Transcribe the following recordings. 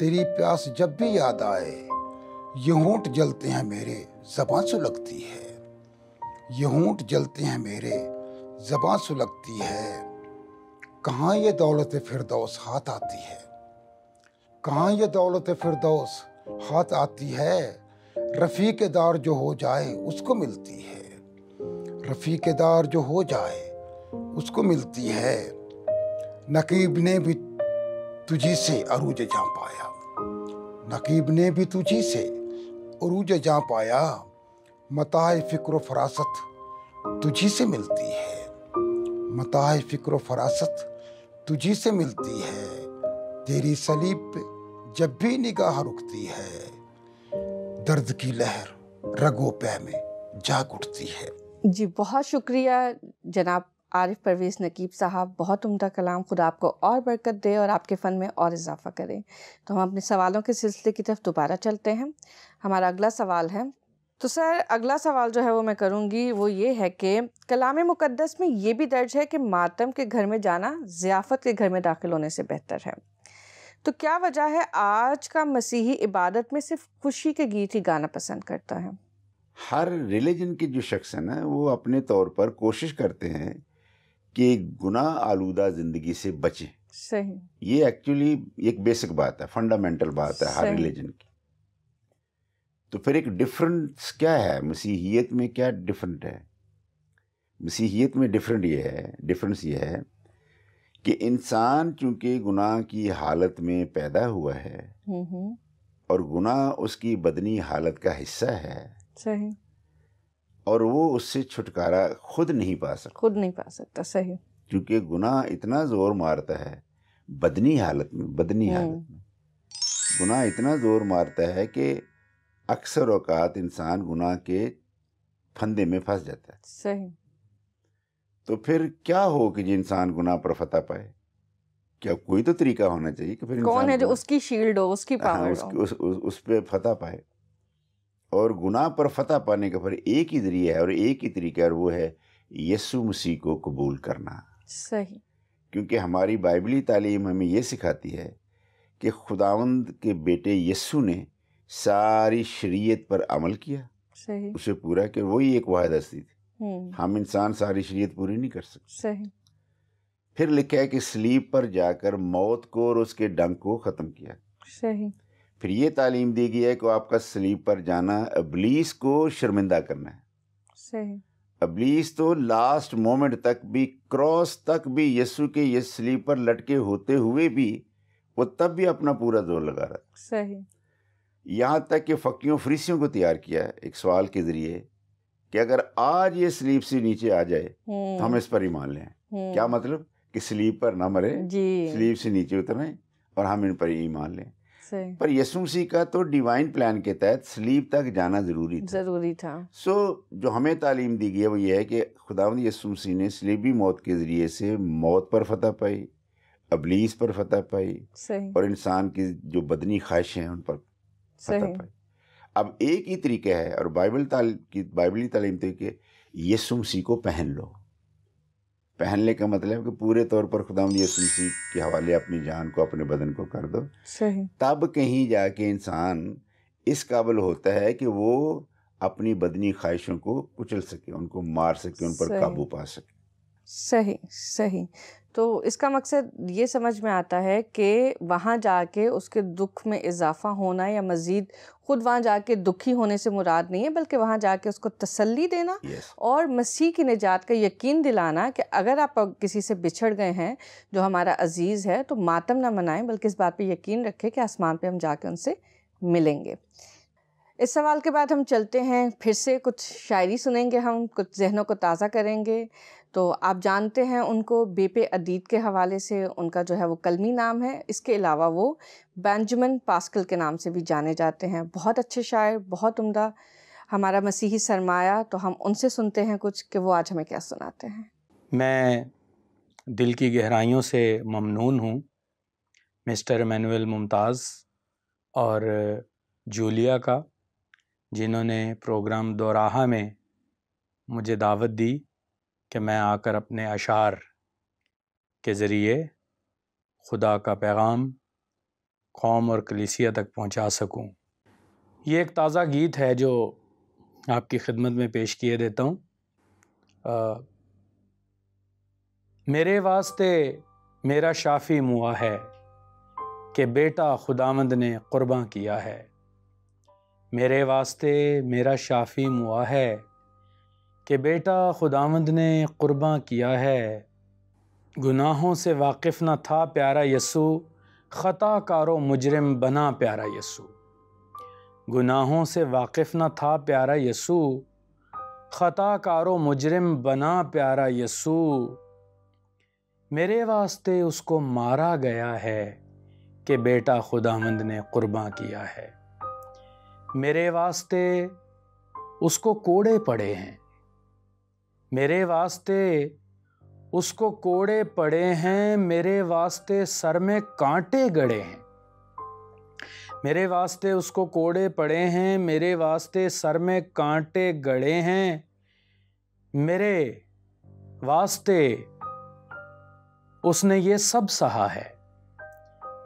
تیری پیاس جب بھی یاد آئے یہ ہونٹ جلتے ہیں میرے زباں سلگتی ہے، یہ ہونٹ جلتے ہیں میرے زباں سلگتی ہے، کہاں یہ دولت فردوس ہاتھ آتی ہے، کہاں یہ دولت فردوس ہاتھ آتی ہے، رفیق دار جو ہو جائے اس کو ملتی ہے، رفیق دار جو ہو جائے اس کو ملتی ہے، نقیب نے بھی تجھی سے عروج جاں پایا، نقیب نے بھی تجھی سے عروج جاں پایا، متاع فکر و فراست تجھی سے ملتی ہے، متاع فکر و فراست تجھی سے ملتی ہے، تیری صلیب پہ جب بھی نگاہ رکتی ہے، درد کی لہر رگوں پہ میں جاگ اٹھتی ہے۔ جی بہت شکریہ جناب عارف پرویز نقیب صاحب، بہت عمدہ کلام، خدا آپ کو اور برکت دے اور آپ کے فن میں اور اضافہ کرے۔ تو ہم اپنے سوالوں کے سلسلے کی طرف دوبارہ چلتے ہیں۔ ہمارا اگلا سوال ہے، تو سر اگلا سوال جو ہے وہ میں کروں گی، وہ یہ ہے کہ کلام مقدس میں یہ بھی درج ہے کہ ماتم کے گھر میں جانا ضیافت کے گھر میں داخل ہونے سے بہتر ہے، تو کیا وجہ ہے آج کا مسیحی عبادت میں صرف خوشی کے گیت ہی گانا پسند کرتا ہے؟ ہر ریلیجن کے جو شخص ہیں نا وہ اپنے طور پر کوشش کرتے ہیں کہ گناہ آلودہ زندگی سے بچیں۔ صحیح، یہ ایکچولی ایک بیسک بات ہے، فنڈامنٹل بات ہے ہر صحیح۔ ریلیجن کی۔ تو پھر ایک ڈفرنس کیا ہے مسیحیت میں، کیا ڈفرنٹ ہے؟ مسیحیت میں ڈفرنس یہ ہے کہ انسان چونکہ گناہ کی حالت میں پیدا ہوا ہے اور گناہ اس کی بدنی حالت کا حصہ ہے، صحیح، اور وہ اس سے چھٹکارا خود نہیں پا سکتا، خود نہیں پا سکتا، صحیح، کیونکہ گناہ اتنا زور مارتا ہے بدنی حالت میں گناہ اتنا زور مارتا ہے کہ اکثر اوقات انسان گناہ کے پھندے میں پھنس جاتا ہے۔ صحیح، تو پھر کیا ہو کہ جو انسان گناہ پر فتح پائے؟ کیا کوئی تو طریقہ ہونا چاہیے کہ پھر کون ہے انسان جو اس کی شیلڈ ہو، اس کی پاور ہو؟ اس پہ فتح پائے، اور گناہ پر فتح پانے کا پھر ایک ہی ذریعہ ہے اور ایک ہی طریقہ ہے، اور وہ ہے یسوع مسیح کو قبول کرنا۔ صحیح، کیونکہ ہماری بائبلی تعلیم ہمیں یہ سکھاتی ہے کہ خداوند کے بیٹے یسوع نے ساری شریعت پر عمل کیا، صحیح، اسے پورا کیا، وہی ایک واحد ہستی تھی۔ ہم انسان ساری شریعت پوری نہیں کر سکتے۔ صحیح، پھر لکھا ہے کہ صلیب پر جا کر موت کو اور اس کے ڈنگ کو ختم کیا۔ صحیح، پھر یہ تعلیم دی گئی ہے کہ آپ کا صلیب پر جانا ابلیس کو شرمندہ کرنا ہے۔ صحیح، ابلیس تو لاسٹ مومنٹ تک بھی، کراس تک بھی، یسوع کے یہ صلیب پر لٹکے ہوتے ہوئے بھی وہ تب بھی اپنا پورا زور لگا رہا تھا، صحیح، یہاں تک کہ فقیوں فریسیوں کو تیار کیا ایک سوال کے ذریعے کہ اگر آج یہ صلیب سے نیچے آ جائے تو ہم اس پر ایمان لیں۔ کیا مطلب؟ کہ صلیب پر نہ مرے، جی، صلیب سے نیچے اتریں اور ہم ان پر ایمان لیں۔ صحیح، پر یسوع مسیح کا تو ڈیوائن پلان کے تحت صلیب تک جانا ضروری تھا۔ ضروری تھا۔ جو ہمیں تعلیم دی گئی ہے وہ یہ ہے کہ خداوند یسوع مسیح نے صلیبی موت کے ذریعے سے موت پر فتح پائی، ابلیس پر فتح پائی، صحیح، اور انسان کی جو بدنی خواہشیں ہیں ان پر فتح صحیح، پائی۔ اب ایک ہی طریقہ ہے، اور بائبلی تعلیم تو کہ یسوع مسیح کو پہن لو۔ پہننے کا مطلب کہ پورے طور پر خداوند یسوع مسیح کے حوالے اپنی جان کو، اپنے بدن کو کر دو۔ صحیح، تب کہیں جا کے انسان اس قابل ہوتا ہے کہ وہ اپنی بدنی خواہشوں کو کچل سکے، ان کو مار سکے، ان پر صحیح، قابو پا سکے۔ صحیح، صحیح۔ تو اس کا مقصد یہ سمجھ میں آتا ہے کہ وہاں جا کے اس کے دکھ میں اضافہ ہونا یا مزید خود وہاں جا کے دکھی ہونے سے مراد نہیں ہے، بلکہ وہاں جا کے اس کو تسلی دینا اور مسیح کی نجات کا یقین دلانا کہ اگر آپ کسی سے بچھڑ گئے ہیں جو ہمارا عزیز ہے تو ماتم نہ منائیں، بلکہ اس بات پہ یقین رکھیں کہ آسمان پہ ہم جا کے ان سے ملیں گے۔ اس سوال کے بعد ہم چلتے ہیں، پھر سے کچھ شاعری سنیں گے، ہم کچھ ذہنوں کو تازہ کریں گے۔ تو آپ جانتے ہیں ان کو بیپے ادید کے حوالے سے، ان کا جو ہے وہ کلمی نام ہے، اس کے علاوہ وہ بینجمن پاسکل کے نام سے بھی جانے جاتے ہیں۔ بہت اچھے شاعر، بہت عمدہ، ہمارا مسیحی سرمایہ۔ تو ہم ان سے سنتے ہیں کچھ کہ وہ آج ہمیں کیا سناتے ہیں۔ میں دل کی گہرائیوں سے ممنون ہوں مسٹر ایمینوئل ممتاز اور جولیا کا، جنہوں نے پروگرام دوراہا میں مجھے دعوت دی کہ میں آ کر اپنے اشعار کے ذریعے خدا کا پیغام، قوم اور کلیسیا تک پہنچا سکوں۔ یہ ایک تازہ گیت ہے جو آپ کی خدمت میں پیش کیے دیتا ہوں۔ میرے واسطے میرا شافی موا ہے کہ بیٹا خداوند نے قرباں کیا ہے۔ میرے واسطے میرا شافی موا ہے کہ بیٹا خداوند نے قرباں کیا ہے۔ گناہوں سے واقف نہ تھا پیارا یسوع، خطا کار و مجرم بنا پیارا یسوع۔ گناہوں سے واقف نہ تھا پیارا یسوع، خطا کار و مجرم بنا پیارا یسوع۔ میرے واسطے اس کو مارا گیا ہے کہ بیٹا خداوند نے قرباں کیا ہے۔ میرے واسطے اس کو کوڑے پڑے ہیں، میرے واسطے اس کو کوڑے پڑے ہیں، میرے واسطے سر میں کانٹے گڑے ہیں۔ میرے واسطے اس کو کوڑے پڑے ہیں، میرے واسطے سر میں کانٹے گڑے ہیں۔ میرے واسطے اس نے یہ سب سہا ہے،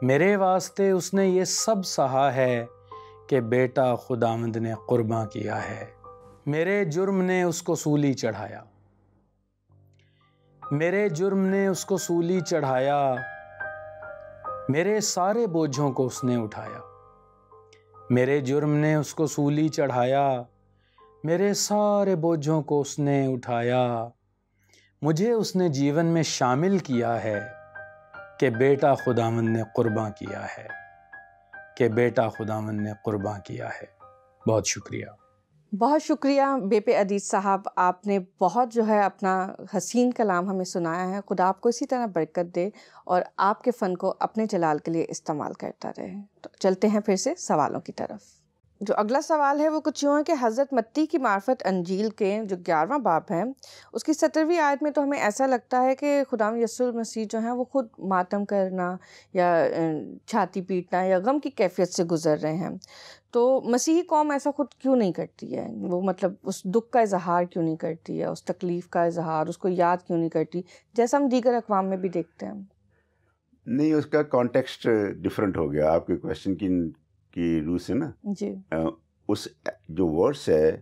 میرے واسطے اس نے یہ سب سہا ہے کہ بیٹا خداوند نے قرباں کیا ہے۔ میرے جرم نے اس کو سولی چڑھایا، میرے جرم نے اس کو سولی چڑھایا، میرے سارے بوجھوں کو اس نے اٹھایا۔ میرے جرم نے اس کو سولی چڑھایا، میرے سارے بوجھوں کو اس نے اٹھایا۔ مجھے اس نے جیون میں شامل کیا ہے کہ بیٹا خداوند نے قرباں کیا ہے، کہ بیٹا خداوند نے قرباں کیا ہے۔ بہت شکریہ۔ بہت شکریہ بے عدیز صاحب، آپ نے بہت جو ہے اپنا حسین کلام ہمیں سنایا ہے۔ خدا آپ کو اسی طرح برکت دے اور آپ کے فن کو اپنے جلال کے لیے استعمال کرتا رہے۔ تو چلتے ہیں پھر سے سوالوں کی طرف۔ جو اگلا سوال ہے وہ کچھ یوں ہے کہ حضرت متی کی معرفت انجیل کے جو 11واں باب ہے اس کی 17ویں آیت میں تو ہمیں ایسا لگتا ہے کہ خداوند یسوع المسیح جو ہیں وہ خود ماتم کرنا یا چھاتی پیٹنا یا غم کی کیفیت سے گزر رہے ہیں، تو مسیحی قوم ایسا خود کیوں نہیں کرتی ہے؟ وہ مطلب اس دکھ کا اظہار کیوں نہیں کرتی ہے، اس تکلیف کا اظہار، اس کو یاد کیوں نہیں کرتی جیسا ہم دیگر اقوام میں بھی دیکھتے ہیں؟ نہیں، اس کا کانٹیکسٹ ڈفرینٹ ہو گیا آپ کے کویشچن کی روح سے نا۔ جی، اس جو ورڈس ہے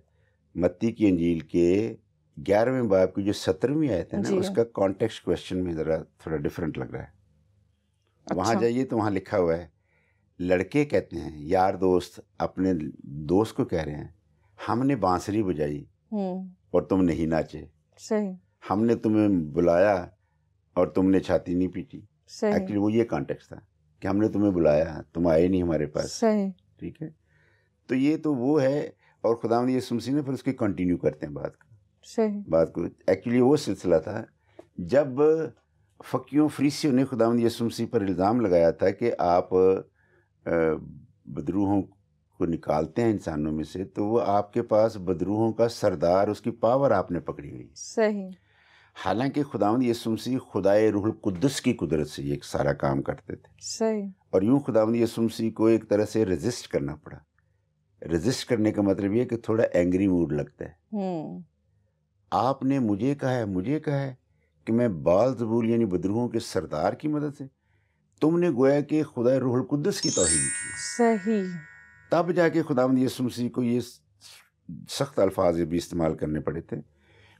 متی کی انجیل کے 11ویں باب کی جو 17ویں آیت ہے نا، جی، اس کا کانٹیکسٹ کویشچن میں ذرا تھوڑا ڈفرینٹ لگ رہا ہے۔ وہاں اچھا، جائیے تو وہاں لکھا ہوا ہے، لڑکے کہتے ہیں، یار دوست اپنے دوست کو کہہ رہے ہیں، ہم نے بانسری بجائی اور تم نہیں ناچے، صحیح، ہم نے تمہیں بلایا اور تم نے چھاتی نہیں پیٹی۔ صحیح، ایکچولی وہ یہ کانٹیکسٹ تھا کہ ہم نے تمہیں بلایا، تم آئے نہیں ہمارے پاس، صحیح، ٹھیک ہے۔ تو یہ تو وہ ہے، اور خداوند یسوع مسیح نے پھر اس کی کنٹینیو کرتے ہیں صحیح، بات کو۔ ایکچولی وہ سلسلہ تھا جب فقیوں فریسیوں نے خداوند یسوع مسیح پر الزام لگایا تھا کہ آپ بدروحوں کو نکالتے ہیں انسانوں میں سے، تو وہ آپ کے پاس بدروحوں کا سردار، اس کی پاور آپ نے پکڑی ہوئی۔ صحیح، حالانکہ خداوند یسوع مسیح خدائے روح القدس کی قدرت سے یہ سارا کام کرتے تھے، صحیح، اور یوں خداوند یسوع مسیح کو ایک طرح سے ریزسٹ کرنا پڑا۔ ریزسٹ کرنے کا مطلب یہ کہ تھوڑا اینگری موڈ لگتا ہے۔ آپ نے مجھے کہا ہے کہ میں بال زبول یعنی بدروحوں کے سردار کی مدد سے، تم نے گویا کہ خدا روح القدس کی توہین کی۔ صحیح، تب جا کے خداوند یسوع مسیح کو یہ سخت الفاظ بھی استعمال کرنے پڑے تھے،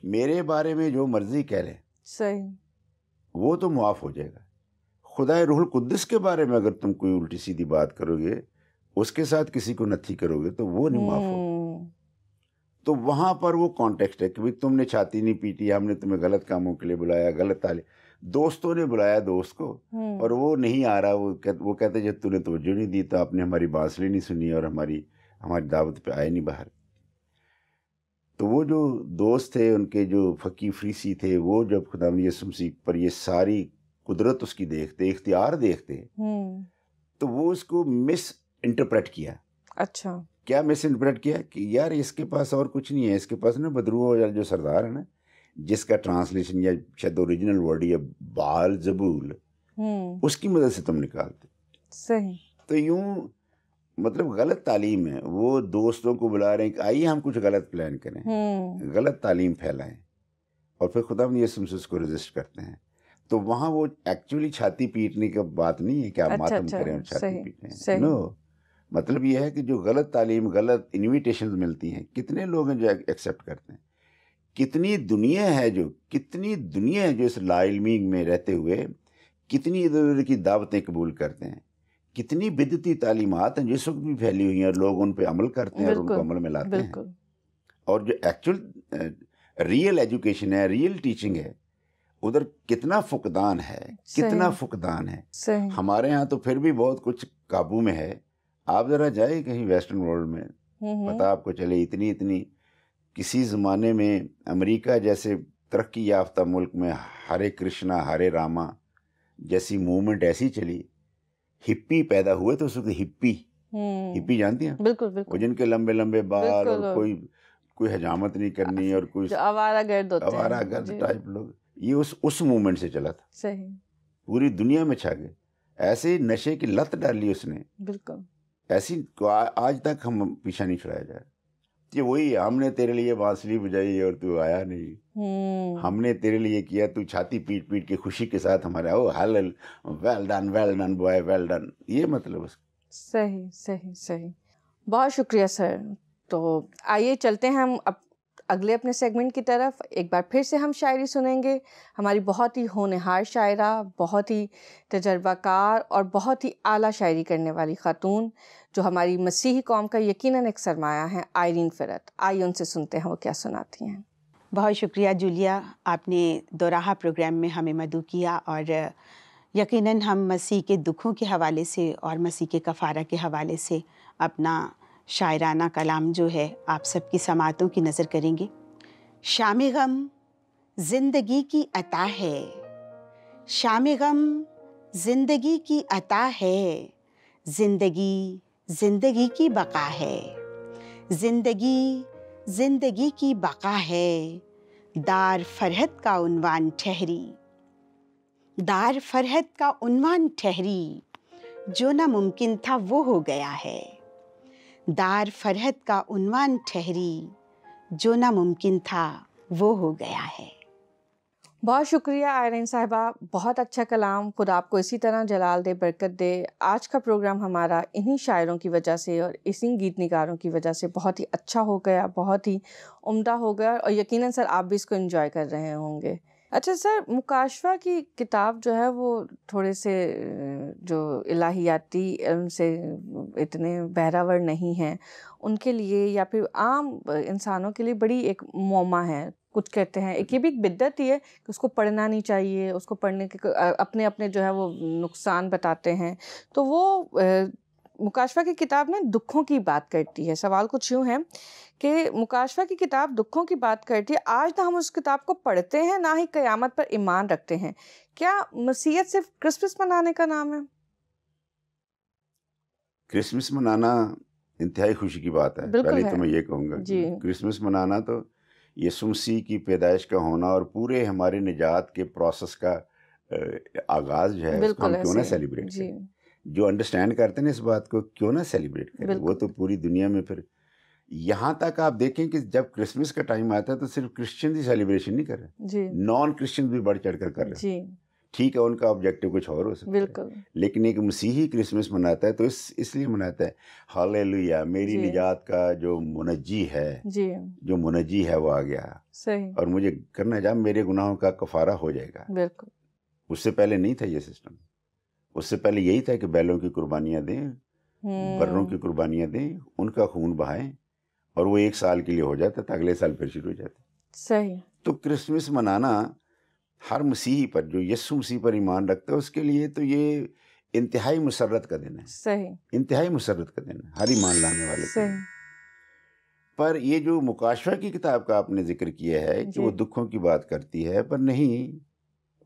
میرے بارے میں جو مرضی کہہ لیں صحیح، وہ تو معاف ہو جائے گا، خدا روح القدس کے بارے میں اگر تم کوئی الٹی سیدھی بات کرو گے، اس کے ساتھ کسی کو نتھی کرو گے تو وہ نہیں معاف ہوگا۔ تو وہاں پر وہ کانٹیکسٹ ہے کہ بھئی تم نے چھاتی نہیں پیٹی، ہم نے تمہیں غلط کاموں کے لیے بلایا، غلط تعلیم، دوستوں نے بلایا دوست کو اور وہ نہیں آ رہا، وہ کہتے جب تو نے توجہ نہیں دی تو آپ نے ہماری بانسری نہیں سنی اور ہماری دعوت پہ آئے نہیں باہر۔ تو وہ جو دوست تھے، ان کے جو فقی فریسی تھے، وہ جب خداوند یسوع مسیح پر یہ ساری قدرت اس کی دیکھتے، اختیار دیکھتے، تو وہ اس کو مس انٹرپریٹ کیا۔ اچھا، کیا مس انٹرپریٹ کیا کہ یار اس کے پاس اور کچھ نہیں ہے، اس کے پاس نا بدروح جو سردار ہے نا، جس کا ٹرانسلیشن یا شاید اوریجنل ورڈ یا بال زبول، اس کی مدد سے تم نکالتے۔ صحیح، تو یوں مطلب غلط تعلیم ہے، وہ دوستوں کو بلا رہے ہیں کہ آئیے ہم کچھ غلط پلان کریں، غلط تعلیم پھیلائیں، اور پھر خدا یسوع مسیح اس کو ریزسٹ کرتے ہیں۔ تو وہاں وہ ایکچولی چھاتی پیٹنے کی بات نہیں ہے کہ آپ ماتم کریں اور چھاتی پیٹیں. نو، مطلب یہ ہے کہ جو غلط تعلیم، غلط انویٹیشنز ملتی ہیں، کتنے لوگ ہیں جو ایکسیپٹ کرتے ہیں. کتنی دنیا ہے جو اس لا علمی میں رہتے ہوئے کتنی ادھر ادھر کی دعوتیں قبول کرتے ہیں. کتنی بدعتی تعلیمات ہیں جو اس وقت بھی پھیلی ہوئی ہیں اور لوگ ان پہ عمل کرتے ہیں اور ان کو عمل میں لاتے ہیں. اور جو ایکچوئل ریئل ایجوکیشن ہے، ریئل ٹیچنگ ہے، ادھر کتنا فقدان ہے. ہمارے ہاں تو پھر بھی بہت کچھ قابو میں ہے. آپ ذرا جائیں کہیں ویسٹرن ورلڈ میں، پتہ آپ کو چلے اتنی کسی زمانے میں امریکہ جیسے ترقی یافتہ ملک میں ہرے کرشنا ہرے راما جیسی موومنٹ ایسی چلی، ہپی پیدا ہوئے تو اس وقت ہپی جانتی ہیں؟ بالکل وہ جن کے لمبے لمبے بال اور کوئی حجامت نہیں کرنی اور کوئی آوارہ گرد ٹائپ لوگ، یہ اس موومنٹ سے چلا تھا. صحیح. پوری دنیا میں چھا گئے. ایسے نشے کی لت ڈالی اس نے، بالکل ایسی آج تک ہم پیچھا نہیں چھڑایا جا رہا. یہ وہی، ہم نے تیرے لیے بانسری بجائی اور تو آیا نہیں، ہم نے تیرے لیے کیا، تو چھاتی پیٹ پیٹ کے خوشی کے ساتھ ہمارا well done boy well done, یہ مطلب اس. صحیح. بہت شکریہ سر. تو آئیے چلتے ہیں ہم اب اگلے اپنے سیگمنٹ کی طرف. ایک بار پھر سے ہم شاعری سنیں گے. ہماری بہت ہی ہونہار شاعرہ، بہت ہی تجربہ کار اور بہت ہی اعلیٰ شاعری کرنے والی خاتون جو ہماری مسیحی قوم کا یقیناً ایک سرمایہ ہیں، آئرین فرت. آئیے ان سے سنتے ہیں وہ کیا سناتی ہیں. بہت شکریہ جولیا، آپ نے دوراہا پروگرام میں ہمیں مدعو کیا، اور یقیناً ہم مسیح کے دکھوں کے حوالے سے اور مسیح کے کفارہ کے حوالے سے اپنا شاعرانہ کلام جو ہے آپ سب کی سماعتوں کی نظر کریں گے. شام غم زندگی کی عطا ہے، شام غم زندگی کی عطا ہے، زندگی کی بقا ہے، زندگی کی بقا ہے. دار فرحت کا عنوان ٹھہری، دار فرحت کا عنوان ٹھہری، جو ناممکن تھا وہ ہو گیا ہے. دار فرحت کا عنوان ٹھہری، جو ناممکن تھا وہ ہو گیا ہے. بہت شکریہ آئرین صاحبہ، بہت اچھا کلام. خدا آپ کو اسی طرح جلال دے، برکت دے. آج کا پروگرام ہمارا انہی شاعروں کی وجہ سے اور اسی گیت نگاروں کی وجہ سے بہت ہی اچھا ہو گیا، بہت ہی عمدہ ہو گیا، اور یقیناً سر آپ بھی اس کو انجوائے کر رہے ہوں گے. اچھا سر، مکاشفہ کی کتاب جو ہے وہ تھوڑے سے جو الہیاتی علم سے اتنے بہراور نہیں ہیں، ان کے لیے یا پھر عام انسانوں کے لیے بڑی ایک معمہ ہے. کچھ کہتے ہیں ایک یہ بھی ایک بدعت ہی ہے کہ اس کو پڑھنا نہیں چاہیے، اس کو پڑھنے کے اپنے جو ہے وہ نقصان بتاتے ہیں. تو وہ مکاشفہ کی کتاب نا دکھوں کی بات کرتی ہے. سوال کچھ یوں ہے کہ مکاشفہ کی کتاب دکھوں کی بات کرتی ہے. آج نہ ہم اس کتاب کو پڑھتے ہیں، نہ ہی قیامت پر ایمان رکھتے ہیں. کیا مسیحیت صرف کرسمس منانے کا نام ہے؟ کرسمس منانا انتہائی خوشی کی بات ہے. پہلے تو میں یہ کہوں گا جی، کرسمس منانا تو یسوع مسیح کی پیدائش کا ہونا اور پورے ہمارے نجات کے پروسیس کا آغاز جو ہے، اس کو ہم کیوں نہ سیلیبریٹ کریں. جو انڈرسٹینڈ کرتے ہیں اس بات کو کیوں نہ سیلیبریٹ کریں. وہ تو پوری دنیا میں پھر یہاں تک آپ دیکھیں کہ جب کرسمس کا ٹائم آتا ہے تو صرف کرسچن ہی سیلیبریشن نہیں کر رہے، نان کرسچن بھی بڑھ چڑھ کر رہے ہیں. ٹھیک ہے، ان کا آبجیکٹو کچھ اور ہو سکتا ہے، لیکن ایک مسیحی کرسمس مناتا ہے تو اس لیے مناتا ہے ہاللیلویا، میری نجات کا جو منجی ہے وہ آ گیا، اور مجھے کرنا جب میرے گناہوں کا کفارہ ہو جائے گا. بالکل. اس سے پہلے نہیں تھا یہ سسٹم. اس سے پہلے یہی تھا کہ بیلوں کی قربانیاں دیں، بروں کی قربانیاں دیں، ان کا خون بہائیں، اور وہ 1 سال کے لیے ہو جاتا تھا، اگلے سال پھر شروع ہو جاتا. صحیح. تو کرسمس منانا ہر مسیحی پر جو یسوع مسیح پر ایمان رکھتا ہے اس کے لیے تو یہ انتہائی مسرت کا دن ہے. صحیح. انتہائی مسرت کا دن ہے ہر ایمان لانے والے کے. پر یہ جو مکاشفہ کی کتاب کا آپ نے ذکر کیا ہے کہ وہ دکھوں کی بات کرتی ہے، پر نہیں،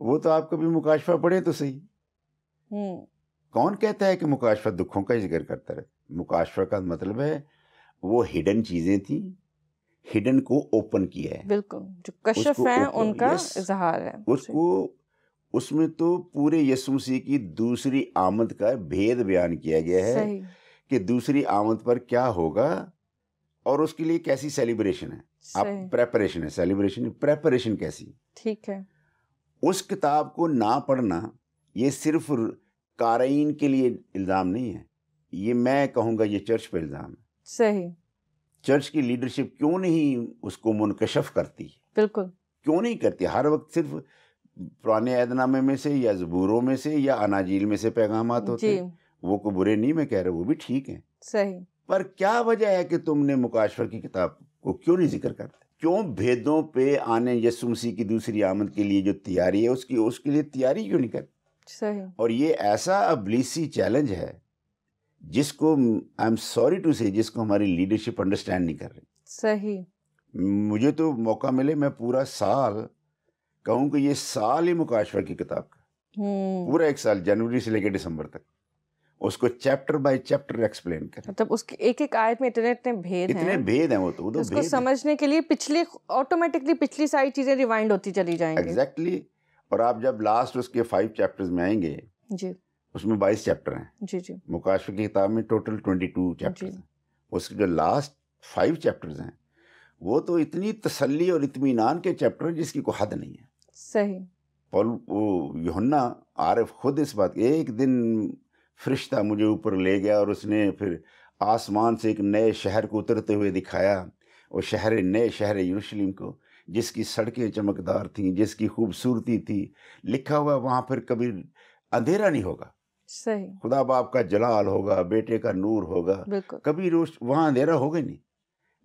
وہ تو آپ کبھی مکاشفہ پڑھیں تو صحیح. کون کہتا ہے کہ مکاشفہ دکھوں کا ذکر کرتا رہے؟ مکاشفہ کا مطلب ہے وہ ہڈن چیزیں تھیں، ہڈن کو اوپن کیا ہے. بالکل، جو کشف ہیں ان کا اظہار ہے. اس میں تو پورے یسوع مسیح کی دوسری آمد کا بھید بیان کیا گیا ہے کہ دوسری آمد پر کیا ہوگا اور اس کے لیے کیسی سیلیبریشن ہے. اب پریپریشن ہے، سیلیبریشن پریپریشن کیسی. ٹھیک ہے. اس کتاب کو نہ پڑھنا یہ صرف قارئین کے لیے الزام نہیں ہے، یہ میں کہوں گا یہ چرچ پہ الزام ہے. صحیح. چرچ کی لیڈرشپ کیوں نہیں اس کو منکشف کرتی؟ بالکل. کیوں نہیں کرتی؟ ہر وقت صرف پرانے عہد نامے میں سے یا زبوروں میں سے یا اناجیل میں سے پیغامات ہوتے جی. ہیں. وہ کو برے نہیں میں کہہ رہا، وہ بھی ٹھیک ہیں. صحیح. پر کیا وجہ ہے کہ تم نے مکاشفہ کی کتاب کو کیوں نہیں ذکر کرتے؟ کیوں بھیدوں پہ آنے یسوع مسیح کی دوسری آمد کے لیے جو تیاری ہے اس کے لیے تیاری کیوں نہیں کرتے؟ صحیح. اور یہ ایسا ابلیسی چیلنج ہے جس کو آئی ایم سوری ٹو سے جس کو ہماری لیڈرشپ انڈرسٹینڈ نہیں کر رہی. صحیح. مجھے تو موقع ملے میں پورا سال کہوں کہ یہ سال ہی مکاشفہ کی کتاب کا، پورا ایک سال جنوری سے لے کے دسمبر تک اس کو چیپٹر بائی چیپٹر ایکسپلین کریں. مطلب اس کی ایک ایک آیت میں اتنے بھید ہیں وہ تو اس کو سمجھنے کے لیے پچھلی ساری چیزیں ریوائنڈ ہوتی چلی جائیں گی. ایگزیکٹلی. اور آپ جب لاسٹ اس کے 5 چیپٹرز میں آئیں گے جی اس میں 22 چیپٹر ہیں. جی جی. مکاشفہ کی کتاب میں ٹوٹل 22 چیپٹر ہیں. اس کے جو لاسٹ 5 چیپٹرز ہیں وہ تو اتنی تسلی اور اطمینان کے چیپٹر جس کی کوئی حد نہیں ہے. صحیح. یوحنا عارف خود اس بات، ایک دن فرشتہ مجھے اوپر لے گیا اور اس نے پھر آسمان سے ایک نئے شہر کو اترتے ہوئے دکھایا، اور نئے شہر یروشلم کو جس کی سڑکیں چمکدار تھیں، جس کی خوبصورتی تھی. لکھا ہوا وہاں پھر کبھی اندھیرا نہیں ہوگا. صحیح. خدا باپ کا جلال ہوگا، بیٹے کا نور ہوگا، کبھی وہاں اندھیرا ہوگا نہیں.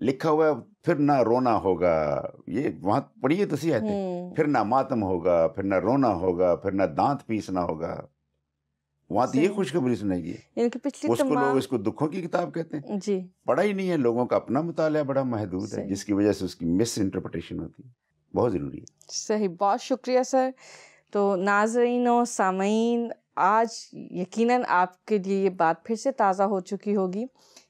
لکھا ہوا پھر نہ رونا ہوگا، یہ وہاں پڑھیے تو صحیح آتے، پھر نہ ماتم ہوگا، پھر نہ رونا ہوگا، پھر نہ دانت پیسنا ہوگا. وہاں تو یہ خوشخبری سنائی گی. اس کو لوگ اس کو دکھوں کی کتاب کہتے ہیں. جی. پڑھا ہی نہیں ہے، لوگوں کا اپنا مطالعہ بڑا محدود ہے جس کی وجہ سے اس کی مس انٹرپریٹیشن ہوتی ہے. بہت ضروری ہے. صحیح. بہت شکریہ سر. تو ناظرین و سامعین، آج یقیناً آپ کے لیے یہ بات پھر سے تازہ ہو چکی ہوگی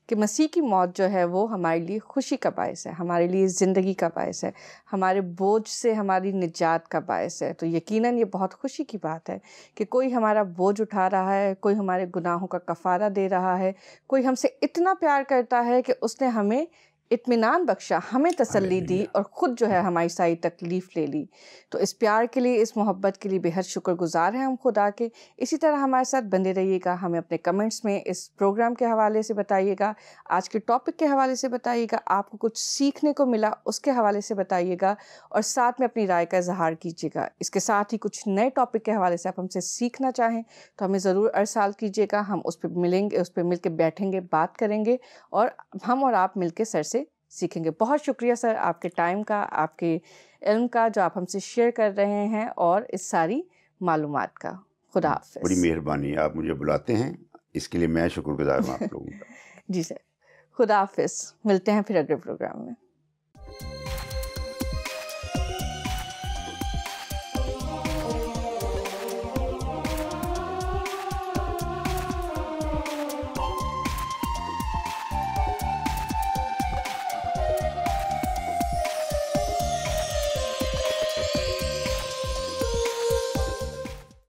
کہ مسیح کی موت جو ہے وہ ہمارے لیے خوشی کا باعث ہے، ہمارے لیے زندگی کا باعث ہے، ہمارے بوجھ سے ہماری نجات کا باعث ہے. تو یقیناً یہ بہت خوشی کی بات ہے کہ کوئی ہمارا بوجھ اٹھا رہا ہے، کوئی ہمارے گناہوں کا کفارہ دے رہا ہے، کوئی ہم سے اتنا پیار کرتا ہے کہ اس نے ہمیں اطمینان بخشا، ہمیں تسلی دی اور خود جو ہے ہماری ساری تکلیف لے لی. تو اس پیار کے لیے، اس محبت کے لیے بے حد شکر گزار ہیں ہم خدا کے. اسی طرح ہمارے ساتھ بندے رہیے گا. ہمیں اپنے کمنٹس میں اس پروگرام کے حوالے سے بتائیے گا، آج کے ٹاپک کے حوالے سے بتائیے گا، آپ کو کچھ سیکھنے کو ملا اس کے حوالے سے بتائیے گا، اور ساتھ میں اپنی رائے کا اظہار کیجیے گا. اس کے ساتھ ہی کچھ نئے ٹاپک کے حوالے سے آپ ہم سے سیکھنا چاہیں تو ہمیں ضرور ارسال کیجیے گا. ہم اس پہ ملیں گے، اس پہ مل کے بیٹھیں گے، بات کریں گے، اور ہم اور آپ مل کے سر سے سیکھیں گے. بہت شکریہ سر آپ کے ٹائم کا، آپ کے علم کا جو آپ ہم سے شیئر کر رہے ہیں، اور اس ساری معلومات کا. خدا حافظ. بڑی مہربانی، آپ مجھے بلاتے ہیں اس کے لیے میں شکر گزار ہوں آپ لوگوں کا. جی سر، خدا حافظ. ملتے ہیں پھر اگلے پروگرام میں.